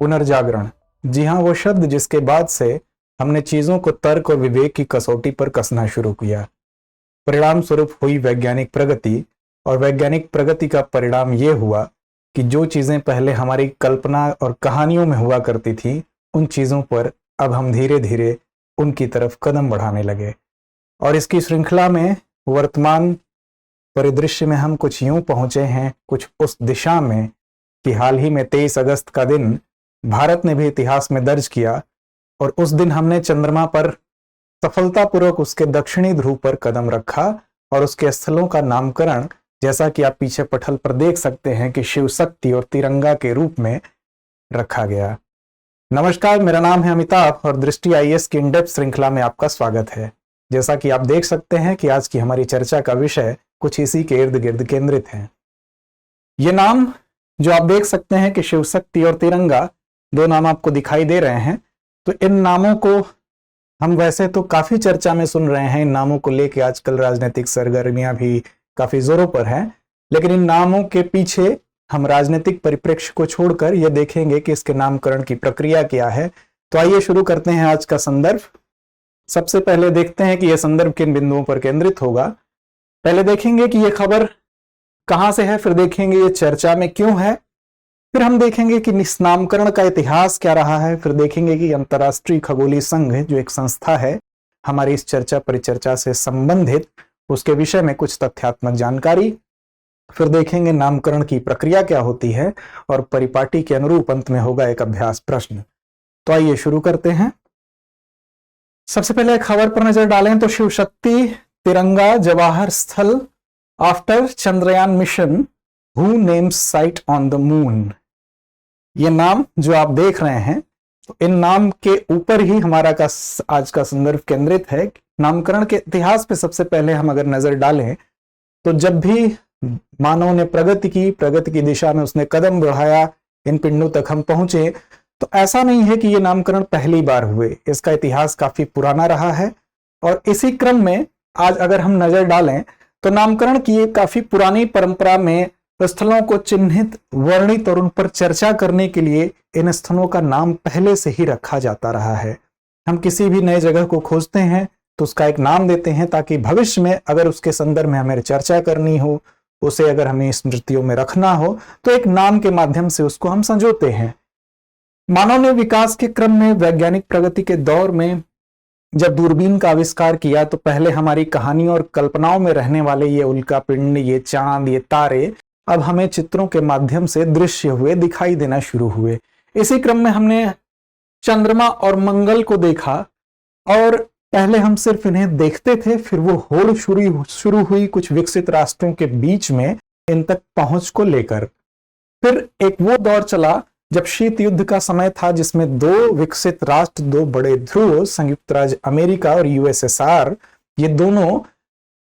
पुनर्जागरण। जी हाँ, वो शब्द जिसके बाद से हमने चीजों को तर्क और विवेक की कसौटी पर कसना शुरू किया। परिणाम स्वरूप हुई वैज्ञानिक प्रगति, और वैज्ञानिक प्रगति का परिणाम ये हुआ कि जो चीजें पहले हमारी कल्पना और कहानियों में हुआ करती थी, उन चीजों पर अब हम धीरे धीरे उनकी तरफ कदम बढ़ाने लगे। और इसकी श्रृंखला में वर्तमान परिदृश्य में हम कुछ यूं पहुंचे हैं, कुछ उस दिशा में कि हाल ही में 23 अगस्त का दिन भारत ने भी इतिहास में दर्ज किया, और उस दिन हमने चंद्रमा पर सफलतापूर्वक उसके दक्षिणी ध्रुव पर कदम रखा और उसके स्थलों का नामकरण, जैसा कि आप पीछे पटल पर देख सकते हैं, कि शिव शक्ति और तिरंगा के रूप में रखा गया। नमस्कार, मेरा नाम है अमिताभ और दृष्टि आईएएस की इन डेप्थ श्रृंखला में आपका स्वागत है। जैसा कि आप देख सकते हैं कि आज की हमारी चर्चा का विषय कुछ इसी के इर्द गिर्द केंद्रित है। ये नाम जो आप देख सकते हैं कि शिव शक्ति और तिरंगा, दो नाम आपको दिखाई दे रहे हैं, तो इन नामों को हम वैसे तो काफी चर्चा में सुन रहे हैं। इन नामों को लेके आजकल राजनीतिक सरगर्मियां भी काफी जोरों पर हैं, लेकिन इन नामों के पीछे हम राजनीतिक परिप्रेक्ष्य को छोड़कर यह देखेंगे कि इसके नामकरण की प्रक्रिया क्या है। तो आइए शुरू करते हैं आज का संदर्भ। सबसे पहले देखते हैं कि यह संदर्भ किन बिंदुओं पर केंद्रित होगा। पहले देखेंगे कि यह खबर कहां से है, फिर देखेंगे ये चर्चा में क्यों है, फिर हम देखेंगे कि इस नामकरण का इतिहास क्या रहा है, फिर देखेंगे कि अंतर्राष्ट्रीय खगोलीय संघ जो एक संस्था है हमारी इस चर्चा परिचर्चा से संबंधित, उसके विषय में कुछ तथ्यात्मक जानकारी, फिर देखेंगे नामकरण की प्रक्रिया क्या होती है, और परिपाटी के अनुरूप अंत में होगा एक अभ्यास प्रश्न। तो आइए शुरू करते हैं। सबसे पहले खबर पर नजर डालें तो शिव शक्ति तिरंगा जवाहर स्थल after Chandrayaan mission who names site on the moon. ये नाम जो आप देख रहे हैं, तो इन नाम के ऊपर ही हमारा आज का संदर्भ केंद्रित है। नामकरण के इतिहास पे सबसे पहले हम अगर नजर डालें तो जब भी मानव ने प्रगति की दिशा में उसने कदम बढ़ाया, इन पिंडों तक हम पहुंचे, तो ऐसा नहीं है कि ये नामकरण पहली बार हुए। इसका इतिहास काफी पुराना रहा है, और इसी क्रम में आज अगर हम नजर डालें तो नामकरण की एक काफी पुरानी परंपरा में स्थलों को चिन्हित, वर्णित और उन पर चर्चा करने के लिए इन स्थलों का नाम पहले से ही रखा जाता रहा है। हम किसी भी नए जगह को खोजते हैं तो उसका एक नाम देते हैं, ताकि भविष्य में अगर उसके संदर्भ में हमें चर्चा करनी हो, उसे अगर हमें स्मृतियों में रखना हो, तो एक नाम के माध्यम से उसको हम संजोते हैं। मानव ने विकास के क्रम में, वैज्ञानिक प्रगति के दौर में जब दूरबीन का आविष्कार किया, तो पहले हमारी कहानियों और कल्पनाओं में रहने वाले ये उल्का पिंड, ये चांद, ये तारे अब हमें चित्रों के माध्यम से दृश्य हुए, दिखाई देना शुरू हुए। इसी क्रम में हमने चंद्रमा और मंगल को देखा, और पहले हम सिर्फ इन्हें देखते थे, फिर वो होड़ शुरू हुई कुछ विकसित राष्ट्रों के बीच में इन तक पहुंच को लेकर। फिर एक वो दौर चला जब शीत युद्ध का समय था, जिसमें दो विकसित राष्ट्र, दो बड़े ध्रुव, संयुक्त राज्य अमेरिका और यूएसएसआर, ये दोनों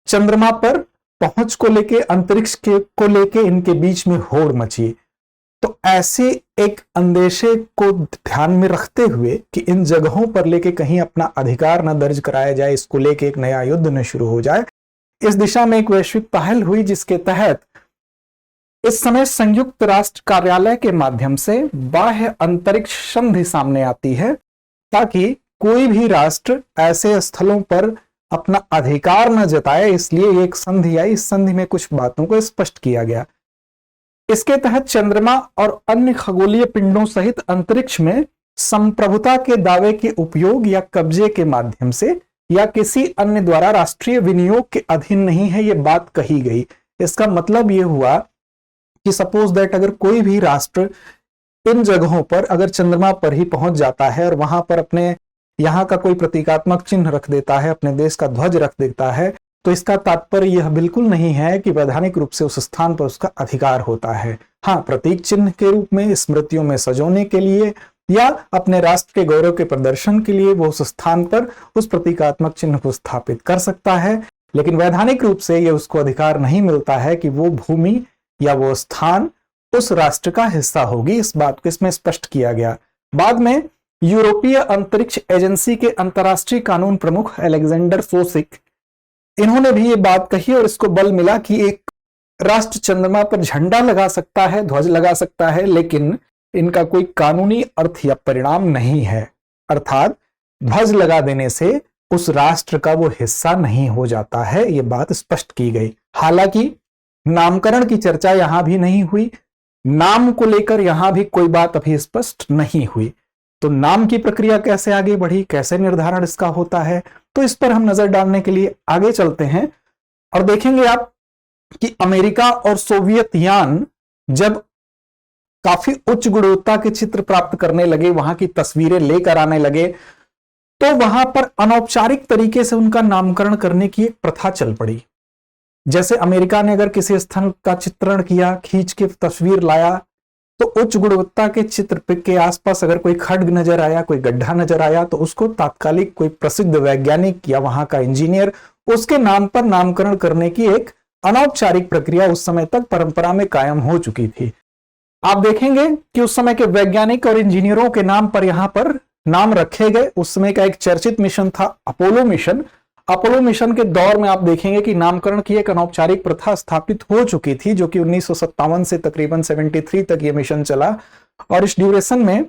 चंद्रमा पर पहुंच को लेके, अंतरिक्ष को लेके इनके बीच में होड़ मची। तो ऐसे एक अंदेशे को ध्यान में रखते हुए कि इन जगहों पर लेके कहीं अपना अधिकार न दर्ज कराया जाए, इसको लेके एक नया युद्ध न शुरू हो जाए, इस दिशा में एक वैश्विक पहल हुई, जिसके तहत इस समय संयुक्त राष्ट्र कार्यालय के माध्यम से बाह्य अंतरिक्ष संधि सामने आती है, ताकि कोई भी राष्ट्र ऐसे स्थलों पर अपना अधिकार न जताए। इसलिए एक संधि आई। इस संधि में कुछ बातों को स्पष्ट किया गया। इसके तहत चंद्रमा और अन्य खगोलीय पिंडों सहित अंतरिक्ष में संप्रभुता के दावे के उपयोग या कब्जे के माध्यम से या किसी अन्य द्वारा राष्ट्रीय विनियोग के अधीन नहीं है, यह बात कही गई। इसका मतलब यह हुआ कि सपोज दैट अगर कोई भी राष्ट्र इन जगहों पर अगर चंद्रमा पर ही पहुंच जाता है और वहां पर अपने यहाँ का कोई प्रतीकात्मक चिन्ह रख देता है, अपने देश का ध्वज रख देता है, तो इसका तात्पर्य यह बिल्कुल नहीं है कि वैधानिक रूप से उस स्थान पर उसका अधिकार होता है। हाँ, प्रतीक चिन्ह के रूप में, स्मृतियों में सजोने के लिए या अपने राष्ट्र के गौरव के प्रदर्शन के लिए वो उस स्थान पर उस प्रतीकात्मक चिन्ह को स्थापित कर सकता है, लेकिन वैधानिक रूप से यह उसको अधिकार नहीं मिलता है कि वो भूमि या वो स्थान उस राष्ट्र का हिस्सा होगी। इस बात को इसमें स्पष्ट किया गया। बाद में यूरोपीय अंतरिक्ष एजेंसी के अंतर्राष्ट्रीय कानून प्रमुख अलेक्जेंडर फोसिक, इन्होंने भी ये बात कही और इसको बल मिला कि एक राष्ट्र चंद्रमा पर झंडा लगा सकता है, ध्वज लगा सकता है, लेकिन इनका कोई कानूनी अर्थ या परिणाम नहीं है, अर्थात ध्वज लगा देने से उस राष्ट्र का वो हिस्सा नहीं हो जाता है, ये बात स्पष्ट की गई। हालांकि नामकरण की चर्चा यहां भी नहीं हुई, नाम को लेकर यहां भी कोई बात अभी स्पष्ट नहीं हुई। तो नाम की प्रक्रिया कैसे आगे बढ़ी, कैसे निर्धारण इसका होता है, तो इस पर हम नजर डालने के लिए आगे चलते हैं और देखेंगे आप कि अमेरिका और सोवियत यान जब काफी उच्च गुणवत्ता के चित्र प्राप्त करने लगे, वहां की तस्वीरें लेकर आने लगे, तो वहां पर अनौपचारिक तरीके से उनका नामकरण करने की एक प्रथा चल पड़ी। जैसे अमेरिका ने अगर किसी स्थल का चित्रण किया, खींच के तस्वीर लाया, तो उच्च गुणवत्ता के चित्र के आसपास अगर कोई खड्ग नजर आया, कोई गड्ढा नजर आया, तो उसको तात्कालिक कोई प्रसिद्ध वैज्ञानिक या वहां का इंजीनियर उसके नाम पर नामकरण करने की एक अनौपचारिक प्रक्रिया उस समय तक परंपरा में कायम हो चुकी थी। आप देखेंगे कि उस समय के वैज्ञानिक और इंजीनियरों के नाम पर यहां पर नाम रखे गए। उस समय का एक चर्चित मिशन था अपोलो मिशन। अपोलो मिशन के दौर में आप देखेंगे कि नामकरण की एक अनौपचारिक प्रथा स्थापित हो चुकी थी, जो कि 1957 से तकरीबन 73 तक ये मिशन चला। और इस ड्यूरेशन में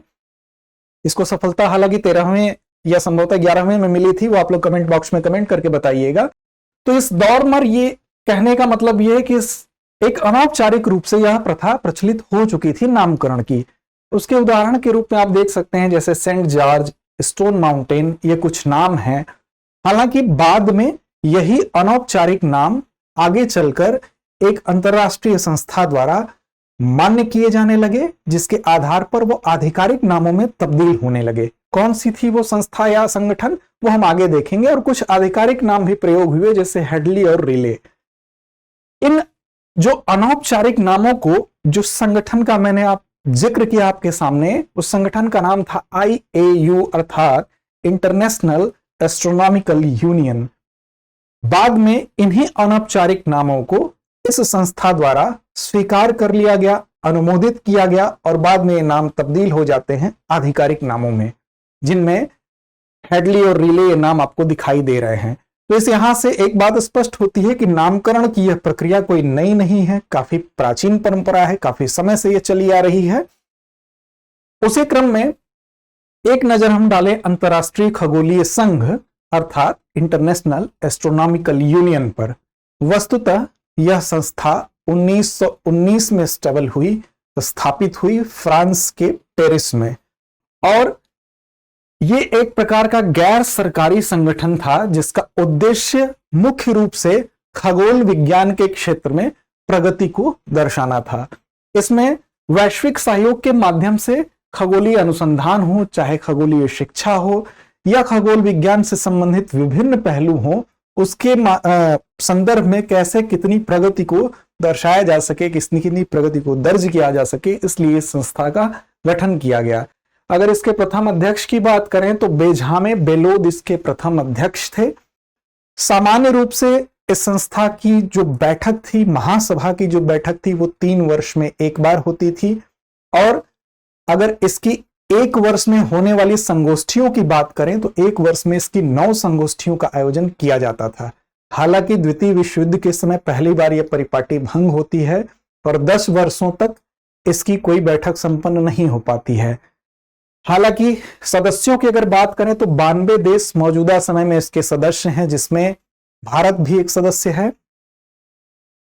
इसको सफलता हालांकि 13वें या संभवतः 11वें में मिली थी, वो आप लोग कमेंट बॉक्स में कमेंट करके बताइएगा। तो इस दौर में ये कहने का मतलब ये है कि एक अनौपचारिक रूप से यह प्रथा प्रचलित हो चुकी थी नामकरण की। उसके उदाहरण के रूप में आप देख सकते हैं जैसे सेंट जॉर्ज, स्टोन माउंटेन, ये कुछ नाम हैं। हालांकि बाद में यही अनौपचारिक नाम आगे चलकर एक अंतरराष्ट्रीय संस्था द्वारा मान्य किए जाने लगे, जिसके आधार पर वो आधिकारिक नामों में तब्दील होने लगे। कौन सी थी वो संस्था या संगठन, वो हम आगे देखेंगे। और कुछ आधिकारिक नाम भी प्रयोग हुए, जैसे हेडली और रिले। इन जो अनौपचारिक नामों को, जो संगठन का मैंने आप जिक्र किया आपके सामने, उस संगठन का नाम था IAU अर्थात इंटरनेशनल एस्ट्रोनॉमिकल यूनियन। बाद में इन्हीं अनौपचारिक नामों को इस संस्था द्वारा स्वीकार कर लिया गया, अनुमोदित किया गया, और बाद में ये नाम तब्दील हो जाते हैं आधिकारिक नामों में, जिनमें हेडली और रिले ये नाम आपको दिखाई दे रहे हैं। तो इस यहां से एक बात स्पष्ट होती है कि नामकरण की यह प्रक्रिया कोई नई नहीं है, काफी प्राचीन परंपरा है, काफी समय से यह चली आ रही है। उसी क्रम में एक नजर हम डालें अंतरराष्ट्रीय खगोलीय संघ अर्थात इंटरनेशनल एस्ट्रोनॉमिकल यूनियन पर। वस्तुतः यह संस्था 1919 में स्थापित हुई फ्रांस के पेरिस में, और ये एक प्रकार का गैर सरकारी संगठन था, जिसका उद्देश्य मुख्य रूप से खगोल विज्ञान के क्षेत्र में प्रगति को दर्शाना था। इसमें वैश्विक सहयोग के माध्यम से खगोलीय अनुसंधान हो, चाहे खगोलीय शिक्षा हो या खगोल विज्ञान से संबंधित विभिन्न पहलू हो, उसके संदर्भ में कैसे कितनी प्रगति को दर्शाया जा सके, कितनी प्रगति को दर्ज किया जा सके, इसलिए इस संस्था का गठन किया गया। अगर इसके प्रथम अध्यक्ष की बात करें तो बेंजामिन बेलोद इसके प्रथम अध्यक्ष थे। सामान्य रूप से इस संस्था की जो बैठक थी, महासभा की जो बैठक थी, वो 3 वर्ष में एक बार होती थी। और अगर इसकी 1 वर्ष में होने वाली संगोष्ठियों की बात करें तो 1 वर्ष में इसकी 9 संगोष्ठियों का आयोजन किया जाता था। हालांकि द्वितीय विश्व युद्ध के समय पहली बार यह परिपाटी भंग होती है और 10 वर्षों तक इसकी कोई बैठक संपन्न नहीं हो पाती है। हालांकि सदस्यों की अगर बात करें तो 92 देश मौजूदा समय में इसके सदस्य हैं, जिसमें भारत भी एक सदस्य है।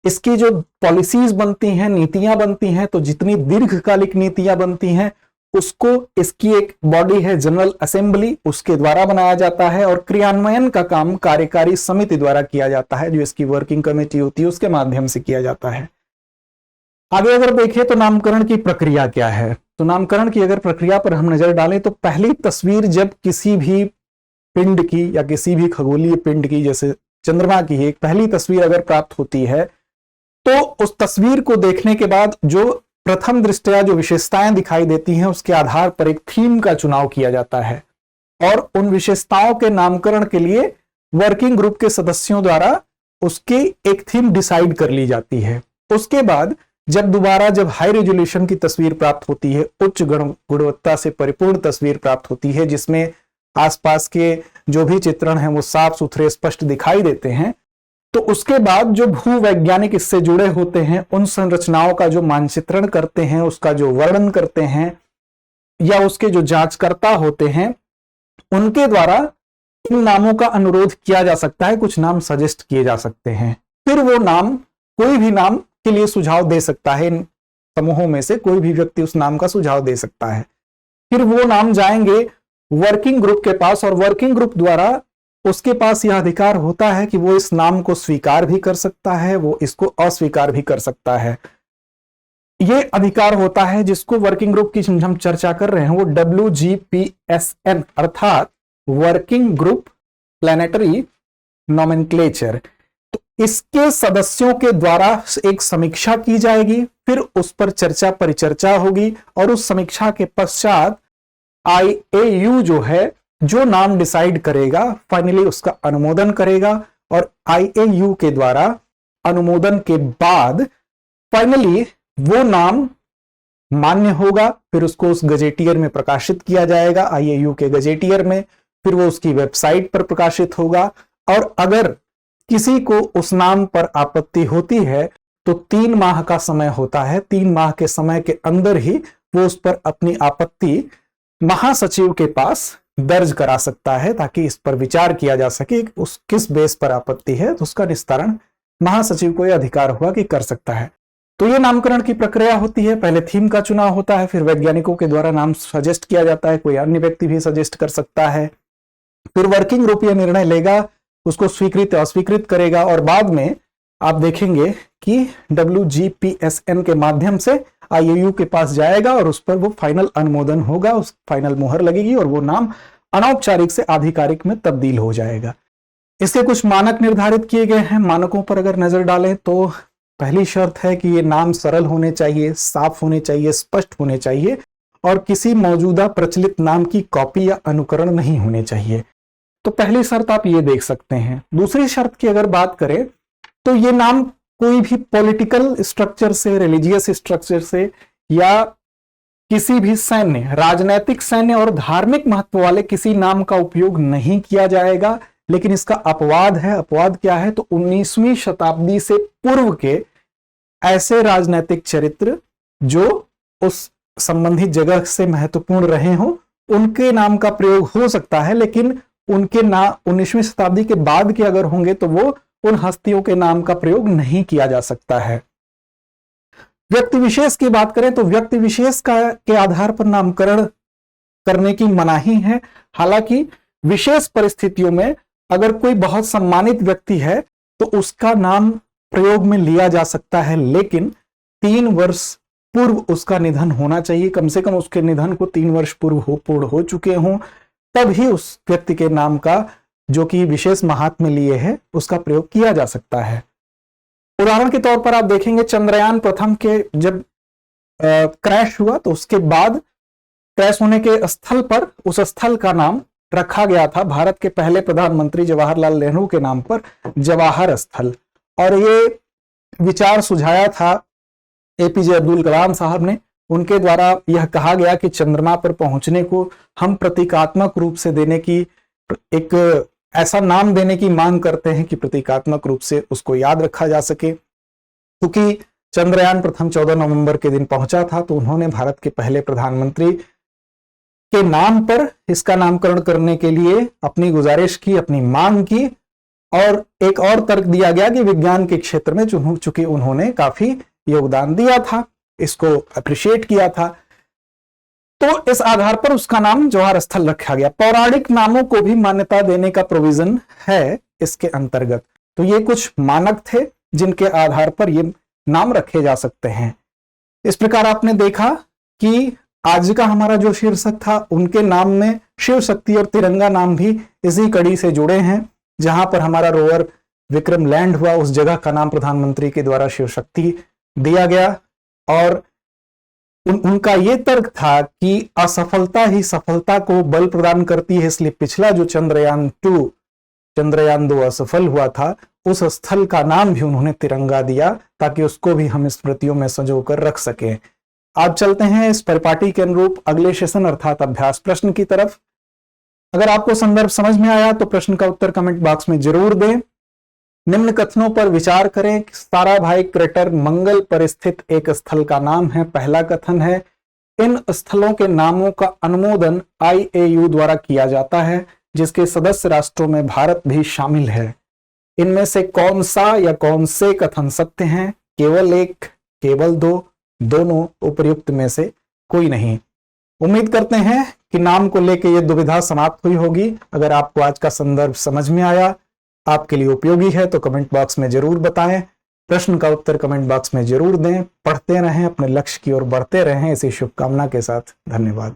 इसकी जो पॉलिसीज बनती हैं, नीतियां बनती हैं, तो जितनी दीर्घकालिक नीतियां बनती हैं उसको इसकी एक बॉडी है जनरल असेंबली, उसके द्वारा बनाया जाता है, और क्रियान्वयन का काम कार्यकारी समिति द्वारा किया जाता है, जो इसकी वर्किंग कमेटी होती है उसके माध्यम से किया जाता है। आगे अगर देखें तो नामकरण की प्रक्रिया क्या है, तो नामकरण की अगर प्रक्रिया पर हम नजर डालें तो पहली तस्वीर जब किसी भी पिंड की या किसी भी खगोलीय पिंड की, जैसे चंद्रमा की एक पहली तस्वीर अगर प्राप्त होती है, तो उस तस्वीर को देखने के बाद जो प्रथम दृष्टया जो विशेषताएं दिखाई देती हैं, उसके आधार पर एक थीम का चुनाव किया जाता है, और उन विशेषताओं के नामकरण के लिए वर्किंग ग्रुप के सदस्यों द्वारा उसकी एक थीम डिसाइड कर ली जाती है। उसके बाद जब हाई रेजोल्यूशन की तस्वीर प्राप्त होती है, उच्च गुणवत्ता से परिपूर्ण तस्वीर प्राप्त होती है, जिसमें आसपास के जो भी चित्रण हैं वो साफ सुथरे स्पष्ट दिखाई देते हैं, तो उसके बाद जो भूवैज्ञानिक इससे जुड़े होते हैं, उन संरचनाओं का जो मानचित्रण करते हैं, उसका जो वर्णन करते हैं, या उसके जो जांचकर्ता होते हैं उनके द्वारा इन नामों का अनुरोध किया जा सकता है, कुछ नाम सजेस्ट किए जा सकते हैं। फिर वो नाम, कोई भी नाम के लिए सुझाव दे सकता है, इन समूहों में से कोई भी व्यक्ति उस नाम का सुझाव दे सकता है। फिर वो नाम जाएंगे वर्किंग ग्रुप के पास और वर्किंग ग्रुप द्वारा उसके पास यह अधिकार होता है कि वो इस नाम को स्वीकार भी कर सकता है, वो इसको अस्वीकार भी कर सकता है। ये अधिकार होता है जिसको वर्किंग ग्रुप की हम चर्चा कर रहे हैं, वो WGPSN अर्थात वर्किंग ग्रुप प्लानिटरी नोमेनक्लेचर। तो इसके सदस्यों के द्वारा एक समीक्षा की जाएगी, फिर उस पर चर्चा परिचर्चा होगी और उस समीक्षा के पश्चात IAU जो है, जो नाम डिसाइड करेगा, फाइनली उसका अनुमोदन करेगा और IAU के द्वारा अनुमोदन के बाद फाइनली वो नाम मान्य होगा। फिर उसको उस गजेटियर में प्रकाशित किया जाएगा, IAU के गजेटियर में, फिर वो उसकी वेबसाइट पर प्रकाशित होगा। और अगर किसी को उस नाम पर आपत्ति होती है तो 3 माह का समय होता है, 3 माह के समय के अंदर ही वो उस पर अपनी आपत्ति महासचिव के पास दर्ज करा सकता है, ताकि इस पर विचार किया जा सके उस किस बेस पर आपत्ति है, तो उसका निस्तारण महासचिव को यह अधिकार हुआ कि कर सकता है। तो ये नामकरण की प्रक्रिया होती है। पहले थीम का चुनाव होता है, फिर वैज्ञानिकों के द्वारा नाम सजेस्ट किया जाता है, कोई अन्य व्यक्ति भी सजेस्ट कर सकता है। फिर वर्किंग ग्रुप यह निर्णय लेगा, उसको स्वीकृत या अस्वीकृत करेगा और बाद में आप देखेंगे कि WGPSN के माध्यम से IAU के पास जाएगा और उस पर वो फाइनल अनुमोदन होगा, उस फाइनल मोहर लगेगी और वो नाम अनौपचारिक से आधिकारिक में तब्दील हो जाएगा। इसके कुछ मानक निर्धारित किए गए हैं। मानकों पर अगर नजर डालें तो पहली शर्त है कि ये नाम सरल होने चाहिए, साफ होने चाहिए, स्पष्ट होने चाहिए और किसी मौजूदा प्रचलित नाम की कॉपी या अनुकरण नहीं होने चाहिए। तो पहली शर्त आप ये देख सकते हैं। दूसरी शर्त की अगर बात करें तो ये नाम कोई भी पॉलिटिकल स्ट्रक्चर से, रिलीजियस स्ट्रक्चर से या किसी भी सैन्य, राजनैतिक, सैन्य और धार्मिक महत्व वाले किसी नाम का उपयोग नहीं किया जाएगा। लेकिन इसका अपवाद है। अपवाद क्या है? तो 19वीं शताब्दी से पूर्व के ऐसे राजनैतिक चरित्र जो उस संबंधित जगह से महत्वपूर्ण रहे हों, उनके नाम का प्रयोग हो सकता है। लेकिन उनके नाम 19वीं शताब्दी के बाद के अगर होंगे तो वो उन हस्तियों के नाम का प्रयोग नहीं किया जा सकता है। व्यक्ति विशेष की बात करें तो व्यक्ति विशेष के आधार पर नामकरण करने की मनाही है। हालांकि विशेष परिस्थितियों में अगर कोई बहुत सम्मानित व्यक्ति है तो उसका नाम प्रयोग में लिया जा सकता है, लेकिन 3 वर्ष पूर्व उसका निधन होना चाहिए। कम से कम उसके निधन को 3 वर्ष पूर्व पूर्ण हो चुके हों, तब ही उस व्यक्ति के नाम का, जो कि विशेष महात्म्य लिए है, उसका प्रयोग किया जा सकता है। उदाहरण के तौर पर आप देखेंगे चंद्रयान प्रथम के जब क्रैश हुआ तो उसके बाद क्रैश होने के स्थल पर उस स्थल का नाम रखा गया था भारत के पहले प्रधानमंत्री जवाहरलाल नेहरू के नाम पर, जवाहर स्थल। और ये विचार सुझाया था APJ अब्दुल कलाम साहब ने। उनके द्वारा यह कहा गया कि चंद्रमा पर पहुंचने को हम प्रतीकात्मक रूप से देने की, एक ऐसा नाम देने की मांग करते हैं कि प्रतीकात्मक रूप से उसको याद रखा जा सके। क्योंकि चंद्रयान प्रथम 14 नवंबर के दिन पहुंचा था, तो उन्होंने भारत के पहले प्रधानमंत्री के नाम पर इसका नामकरण करने के लिए अपनी गुजारिश की, अपनी मांग की। और एक और तर्क दिया गया कि विज्ञान के क्षेत्र में चूंकि उन्होंने काफी योगदान दिया था, इसको अप्रिशिएट किया था, तो इस आधार पर उसका नाम जवाहर स्थल रखा गया। पौराणिक नामों को भी मान्यता देने का प्रोविजन है इसके अंतर्गत। तो ये कुछ मानक थे जिनके आधार पर ये नाम रखे जा सकते हैं। इस प्रकार आपने देखा कि आज का हमारा जो शीर्षक था, उनके नाम में शिव शक्ति और तिरंगा नाम भी इसी कड़ी से जुड़े हैं। जहां पर हमारा रोवर विक्रम लैंड हुआ, उस जगह का नाम प्रधानमंत्री के द्वारा शिव शक्ति दिया गया। और उनका ये तर्क था कि असफलता ही सफलता को बल प्रदान करती है, इसलिए पिछला जो चंद्रयान 2 असफल हुआ था, उस स्थल का नाम भी उन्होंने तिरंगा दिया, ताकि उसको भी हम स्मृतियों में संजोकर रख सकें। आप चलते हैं इस परिपाटी के अनुरूप अगले सेशन अर्थात अभ्यास प्रश्न की तरफ। अगर आपको संदर्भ समझ में आया तो प्रश्न का उत्तर कमेंट बॉक्स में जरूर दें। निम्न कथनों पर विचार करें। ताराभाई क्रेटर मंगल पर स्थित एक स्थल का नाम है। पहला कथन है इन स्थलों के नामों का अनुमोदन IAU द्वारा किया जाता है, जिसके सदस्य राष्ट्रों में भारत भी शामिल है। इनमें से कौन सा या कौन से कथन सत्य हैं? केवल एक, केवल दो, दोनों, उपर्युक्त में से कोई नहीं। उम्मीद करते हैं कि नाम को लेकर यह दुविधा समाप्त हुई होगी। अगर आपको आज का संदर्भ समझ में आया, आपके लिए उपयोगी है, तो कमेंट बॉक्स में जरूर बताएं। प्रश्न का उत्तर कमेंट बॉक्स में जरूर दें। पढ़ते रहें, अपने लक्ष्य की ओर बढ़ते रहें, इसी शुभकामना के साथ धन्यवाद।